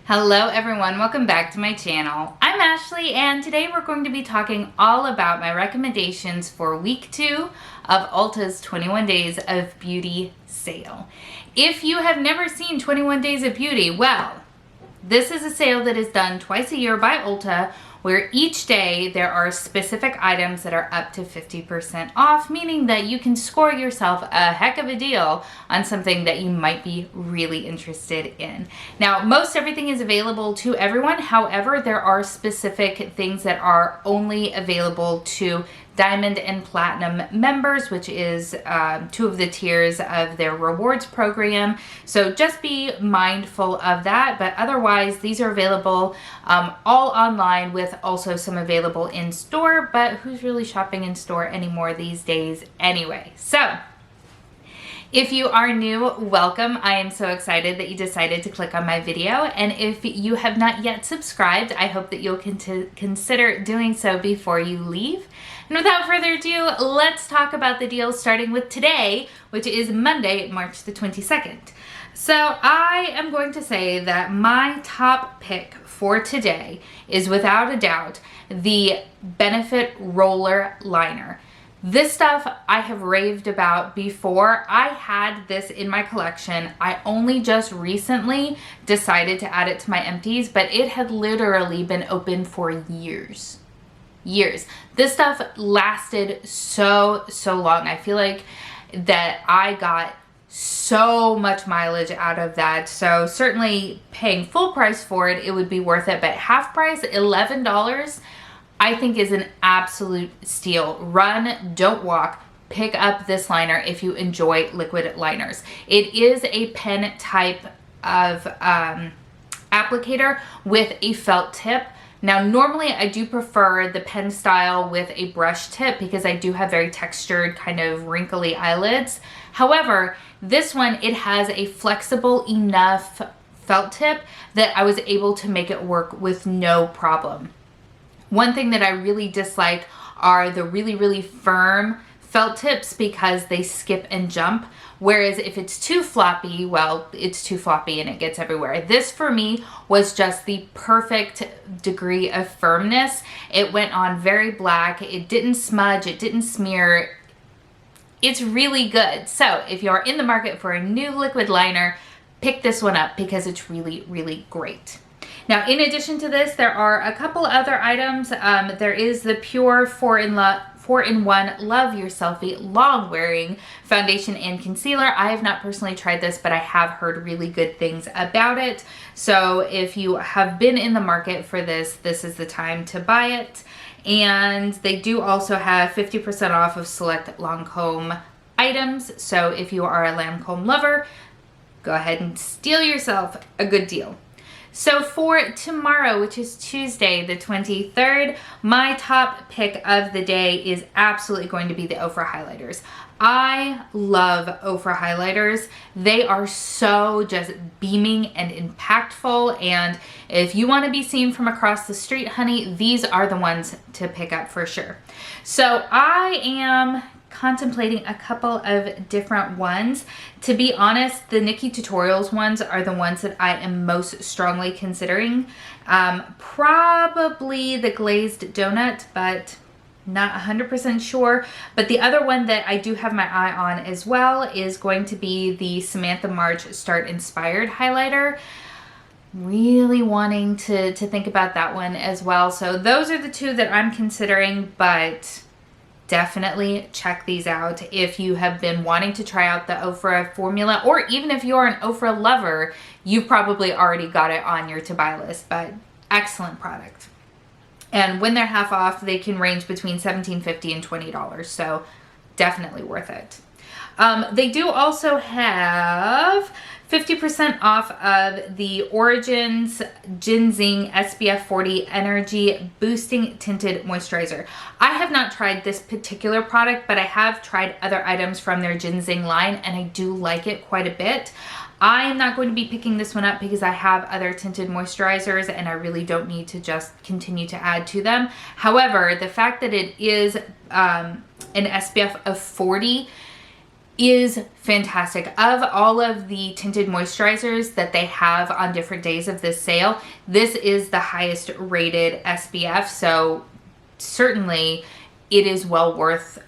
Hello everyone, welcome back to my channel. I'm Ashley and today we're going to be talking all about my recommendations for week 2 of Ulta's 21 Days of Beauty sale. If you have never seen 21 Days of Beauty, well, this is a sale that is done twice a year by Ulta where each day there are specific items that are up to 50% off, meaning that you can score yourself a heck of a deal on something that you might be really interested in. Now, most everything is available to everyone. However, there are specific things that are only available to Diamond and Platinum members, which is 2 of the tiers of their rewards program. So just be mindful of that. But otherwise, these are available all online with also some available in store. But who's really shopping in store anymore these days anyway? So if you are new, welcome. I am so excited that you decided to click on my video. And if you have not yet subscribed, I hope that you'll consider doing so before you leave. And without further ado, let's talk about the deals starting with today, which is Monday, March the 22nd. So I am going to say that my top pick for today is without a doubt the Benefit Roller Liner. This stuff I have raved about before. I had this in my collection. I only just recently decided to add it to my empties, but it had literally been open for years. This stuff lasted so long. I feel like that I got so much mileage out of that. So certainly paying full price for it, it would be worth it. But half price, $11, I think is an absolute steal. Run, don't walk. Pick up this liner if you enjoy liquid liners. It is a pen type of applicator with a felt tip. Now, normally I do prefer the pen style with a brush tip because I do have very textured, kind of wrinkly eyelids. However, this one, it has a flexible enough felt tip that I was able to make it work with no problem. One thing that I really dislike are the really firm felt tips because they skip and jump. Whereas if it's too floppy, well, it's too floppy and it gets everywhere. This for me was just the perfect degree of firmness. It went on very black. It didn't smudge. It didn't smear. It's really good. So if you're in the market for a new liquid liner, pick this one up because it's really great. Now, in addition to this, there are a couple other items. There is the Pure 4-in-1 Love Your Selfie long wearing foundation and concealer. I have not personally tried this, but I have heard really good things about it. So if you have been in the market for this, this is the time to buy it. And they do also have 50% off of select Lancome items. So if you are a Lancome lover, go ahead and steal yourself a good deal. So for tomorrow, which is Tuesday the 23rd, my top pick of the day is absolutely going to be the Ofra highlighters. I love Ofra highlighters. They are so just beaming and impactful, and if you want to be seen from across the street, honey, these are the ones to pick up for sure. So I am contemplating a couple of different ones. To be honest, the Nikkie Tutorials ones are the ones that I am most strongly considering. Probably the glazed donut, but not 100% sure. But the other one that I do have my eye on as well is going to be the Samantha March Start Inspired highlighter. Really wanting to think about that one as well. So those are the 2 that I'm considering, but definitely check these out if you have been wanting to try out the Ofra formula, or even if you're an Ofra lover, you've probably already got it on your to-buy list, but excellent product. And when they're half off, they can range between $17.50 and $20, so definitely worth it. They do also have 50% off of the Origins Ginseng SPF 40 Energy Boosting Tinted Moisturizer. I have not tried this particular product, but I have tried other items from their Ginseng line, and I do like it quite a bit. I am not going to be picking this one up because I have other tinted moisturizers and I really don't need to just continue to add to them. However, the fact that it is an SPF of 40 is fantastic. Of all of the tinted moisturizers that they have on different days of this sale, this is the highest rated SPF, so certainly it is well worth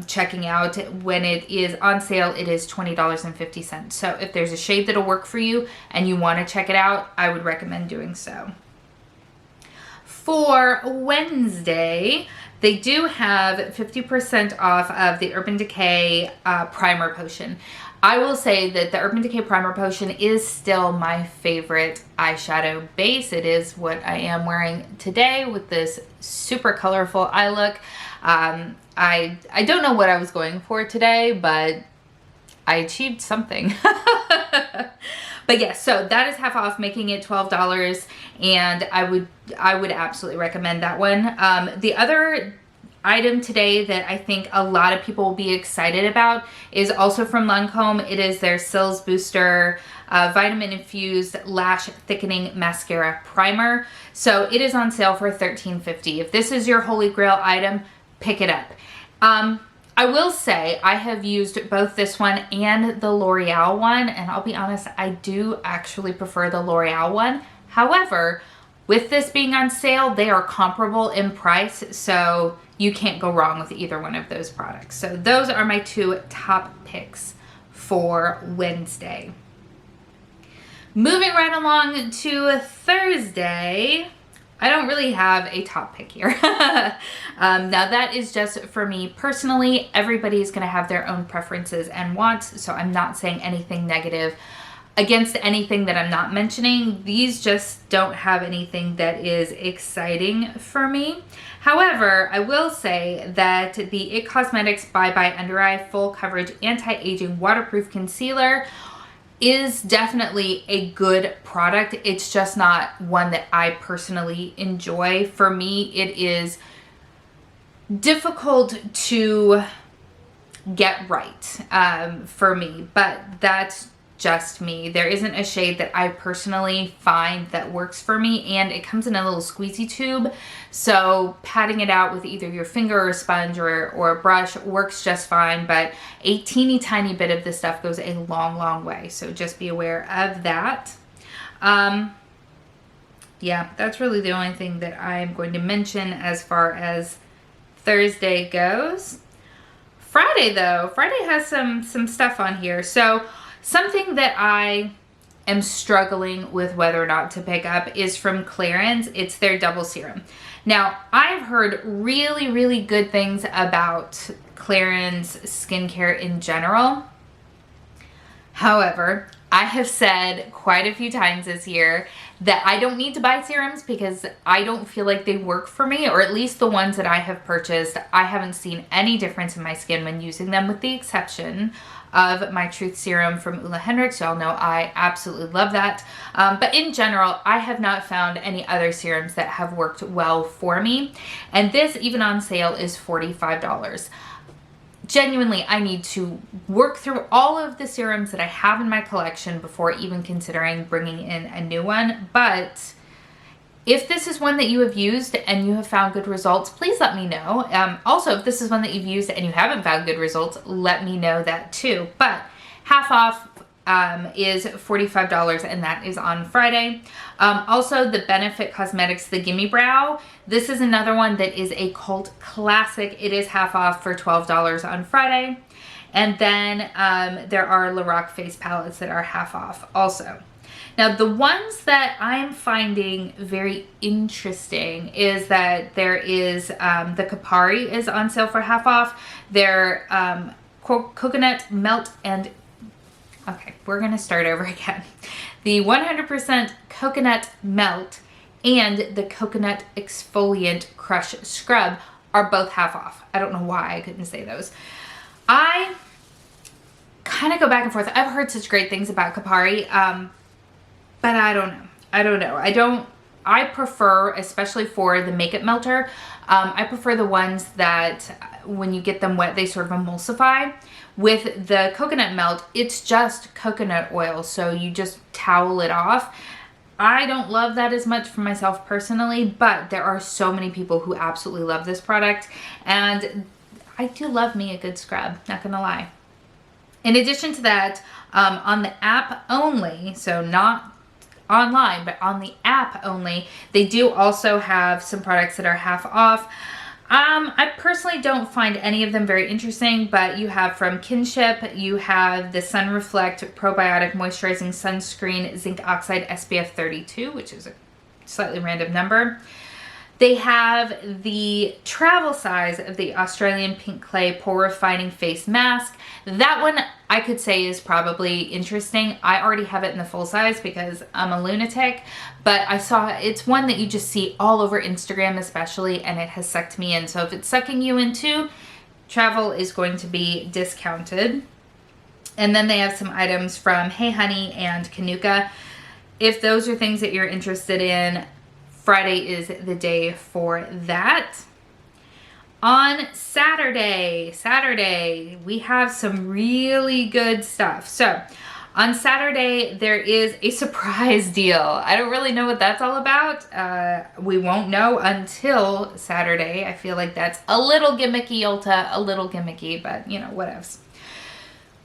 checking out. When it is on sale, it is $20.50. So if there's a shade that'll work for you and you want to check it out, I would recommend doing so. For Wednesday, they do have 50% off of the Urban Decay Primer Potion. I will say that the Urban Decay Primer Potion is still my favorite eyeshadow base. It is what I am wearing today with this super colorful eye look. I don't know what I was going for today, but I achieved something. But yes, so that is half off, making it $12, and I would absolutely recommend that one. The other item today that I think a lot of people will be excited about is also from Lancome. It is their Cils Booster Vitamin Infused Lash Thickening Mascara Primer. So it is on sale for $13.50. If this is your holy grail item, pick it up. I will say I have used both this one and the L'Oreal one, and I'll be honest, I do actually prefer the L'Oreal one. However, with this being on sale, they are comparable in price, so you can't go wrong with either one of those products. So those are my two top picks for Wednesday. Moving right along to Thursday, I don't really have a top pick here. Now that is just for me personally. Everybody's gonna have their own preferences and wants, so I'm not saying anything negative against anything that I'm not mentioning. These just don't have anything that is exciting for me. However, I will say that the IT Cosmetics Bye Bye Under Eye Full Coverage Anti-Aging Waterproof Concealer is definitely a good product. It's just not one that I personally enjoy. For me, it is difficult to get right for me, but that's just me. There isn't a shade that I personally find that works for me, and it comes in a little squeezy tube, so patting it out with either your finger or a sponge or a brush works just fine, but a teeny tiny bit of this stuff goes a long way, so just be aware of that. Yeah, that's really the only thing that I'm going to mention as far as Thursday goes. Friday though, Friday has some stuff on here. So something that I am struggling with whether or not to pick up is from Clarins. It's their double serum. Now, I've heard really good things about Clarins skincare in general. However, I have said quite a few times this year that I don't need to buy serums because I don't feel like they work for me, or at least the ones that I have purchased, I haven't seen any difference in my skin when using them, with the exception of my Truth Serum from Ulla Henricks. Y'all know I absolutely love that. But in general, I have not found any other serums that have worked well for me. And this, even on sale, is $45. Genuinely, I need to work through all of the serums that I have in my collection before even considering bringing in a new one. But if this is one that you have used and you have found good results, please let me know. Also, if this is one that you've used and you haven't found good results, let me know that too. But half off is $45, and that is on Friday. Also, the Benefit Cosmetics The Gimme Brow. This is another one that is a cult classic. It is half off for $12 on Friday. And then there are Lorac face palettes that are half off also. Now, the ones that I'm finding very interesting is that there is the Kapari is on sale for half off. Their coconut melt and... Okay, we're going to start over again. The 100% coconut melt and the coconut exfoliant crush scrub are both half off. I don't know why I couldn't say those. I kind of go back and forth. I've heard such great things about Kapari, but I don't know. I prefer, especially for the makeup melter, I prefer the ones that when you get them wet, they sort of emulsify. With the coconut melt, it's just coconut oil, so you just towel it off. I don't love that as much for myself personally, but there are so many people who absolutely love this product, and I do love me a good scrub, not gonna lie. In addition to that, on the app only, so not online, but on the app only, they do also have some products that are half off. I personally don't find any of them very interesting, but you have from Kinship, you have the Sun Reflect Probiotic Moisturizing Sunscreen Zinc Oxide SPF 32, which is a slightly random number. They have the travel size of the Australian Pink Clay Pore Refining Face Mask. That one I could say is probably interesting. I already have it in the full size because I'm a lunatic, but I saw it's one that you just see all over Instagram especially, and it has sucked me in. So if it's sucking you in too, travel is going to be discounted. And then they have some items from Hey Honey and Kanuka. If those are things that you're interested in, Friday is the day for that. On Saturday, we have some really good stuff. So on Saturday, there is a surprise deal. I don't really know what that's all about. We won't know until Saturday. I feel like that's a little gimmicky, Ulta, a little gimmicky, but you know, whatevs.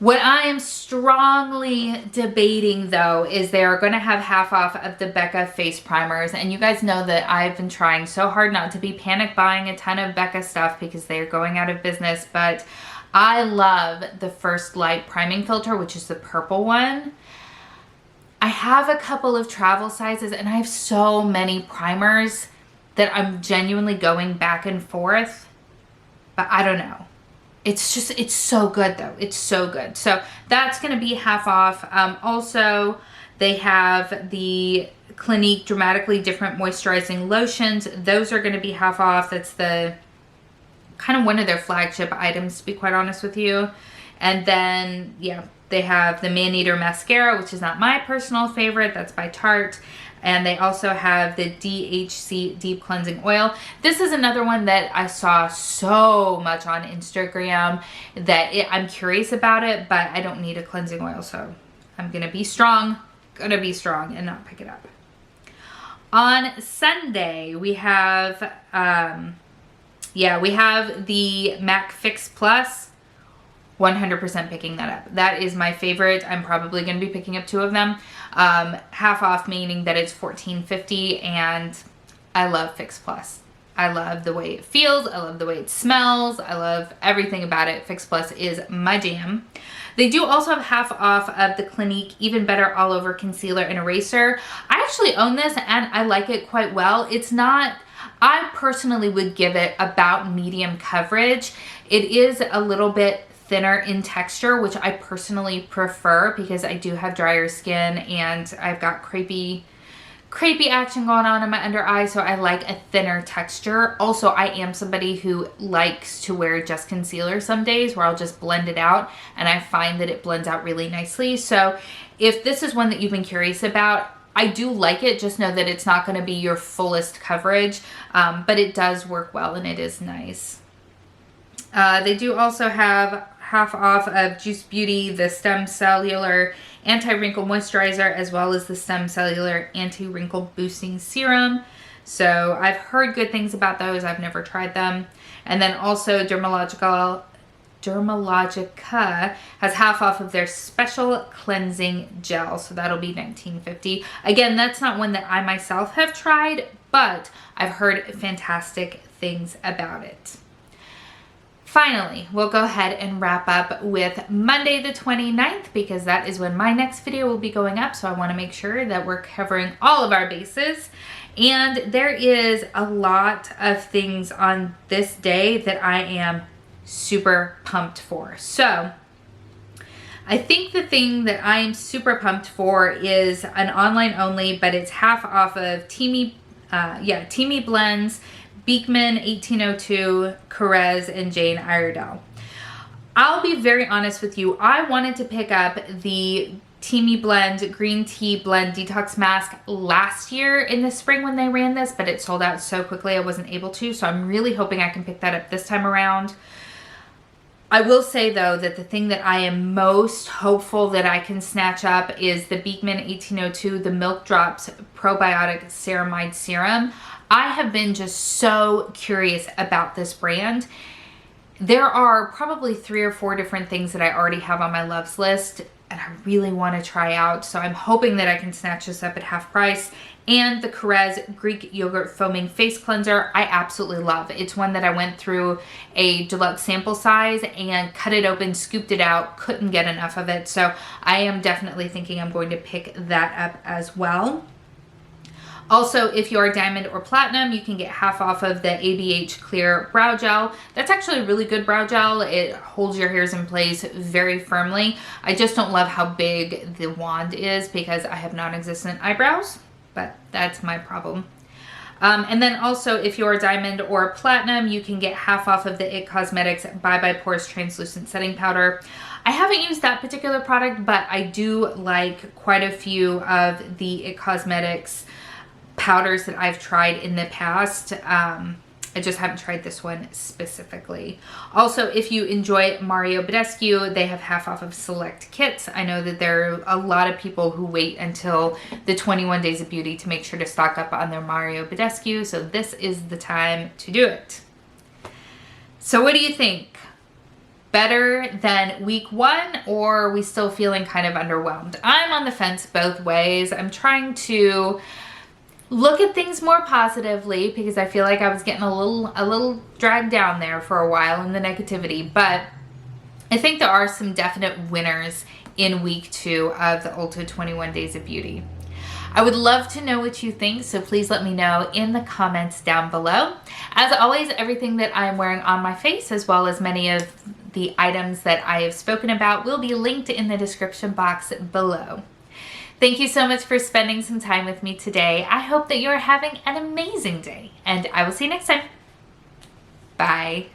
What I am strongly debating though is they are going to have half off of the Becca face primers, and you guys know that I've been trying so hard not to be panic buying a ton of Becca stuff because they are going out of business, but I love the First Light priming filter, which is the purple one. I have a couple of travel sizes and I have so many primers that I'm genuinely going back and forth, but I don't know. It's just, it's so good though. It's so good. So that's going to be half off. Also, they have the Clinique Dramatically Different Moisturizing Lotions. Those are going to be half off. That's the kind of one of their flagship items, to be quite honest with you. And then, yeah, they have the Man Eater Mascara, which is not my personal favorite. That's by Tarte. And they also have the DHC Deep Cleansing Oil. This is another one that I saw so much on Instagram that I'm curious about it, but I don't need a cleansing oil, so I'm gonna be strong and not pick it up. On Sunday, we have, we have the MAC Fix Plus. 100% picking that up. That is my favorite. I'm probably going to be picking up 2 of them. Half off, meaning that it's $14.50, and I love Fix Plus. I love the way it feels. I love the way it smells. I love everything about it. Fix Plus is my jam. They do also have half off of the Clinique Even Better All Over Concealer and Eraser. I actually own this and I like it quite well. It's not, I personally would give it about medium coverage. It is a little bit thinner in texture, which I personally prefer because I do have drier skin and I've got crepey action going on in my under eye, so I like a thinner texture. Also, I am somebody who likes to wear just concealer some days where I'll just blend it out, and I find that it blends out really nicely. So if this is one that you've been curious about, I do like it. Just know that it's not going to be your fullest coverage, but it does work well and it is nice. They do also have half off of Juice Beauty, the Stem Cellular Anti-Wrinkle Moisturizer, as well as the Stem Cellular Anti-Wrinkle Boosting Serum. So I've heard good things about those. I've never tried them. And then also Dermalogica has half off of their Special Cleansing Gel. So that'll be $19.50. Again, that's not one that I myself have tried, but I've heard fantastic things about it. Finally, we'll go ahead and wrap up with Monday the 29th because that is when my next video will be going up. So I want to make sure that we're covering all of our bases. And there is a lot of things on this day that I am super pumped for. So I think the thing that I am super pumped for is an online only, but it's half off of Teamy Blends, Beekman 1802, Carez, and Jane Iredale. I'll be very honest with you. I wanted to pick up the Teamy Blend Green Tea Blend Detox Mask last year in the spring when they ran this, but it sold out so quickly I wasn't able to. So I'm really hoping I can pick that up this time around. I will say though that the thing that I am most hopeful that I can snatch up is the Beekman 1802, the Milk Drops Probiotic Ceramide Serum. I have been just so curious about this brand. There are probably 3 or 4 different things that I already have on my loves list and I really want to try out. So I'm hoping that I can snatch this up at half price. And the Carez Greek Yogurt Foaming Face Cleanser, I absolutely love. It's one that I went through a deluxe sample size and cut it open, scooped it out, couldn't get enough of it. So I am definitely thinking I'm going to pick that up as well. Also, if you are diamond or platinum, you can get half off of the ABH Clear Brow Gel. That's actually a really good brow gel. It holds your hairs in place very firmly. I just don't love how big the wand is because I have non-existent eyebrows, but that's my problem. And then also, if you're diamond or platinum, you can get half off of the IT Cosmetics Bye Bye Pores Translucent Setting Powder. I haven't used that particular product, but I do like quite a few of the IT Cosmetics powders that I've tried in the past. I just haven't tried this one specifically. Also, if you enjoy Mario Badescu, they have half off of select kits. I know that there are a lot of people who wait until the 21 Days of Beauty to make sure to stock up on their Mario Badescu, so this is the time to do it. So what do you think? Better than week 1, or are we still feeling kind of underwhelmed? I'm on the fence both ways. I'm trying to look at things more positively because I feel like I was getting a little dragged down there for a while in the negativity, but I think there are some definite winners in week 2 of the Ulta 21 Days of Beauty. I would love to know what you think, so please let me know in the comments down below. As always, everything that I'm wearing on my face, as well as many of the items that I have spoken about, will be linked in the description box below. Thank you so much for spending some time with me today. I hope that you're having an amazing day, and I will see you next time. Bye.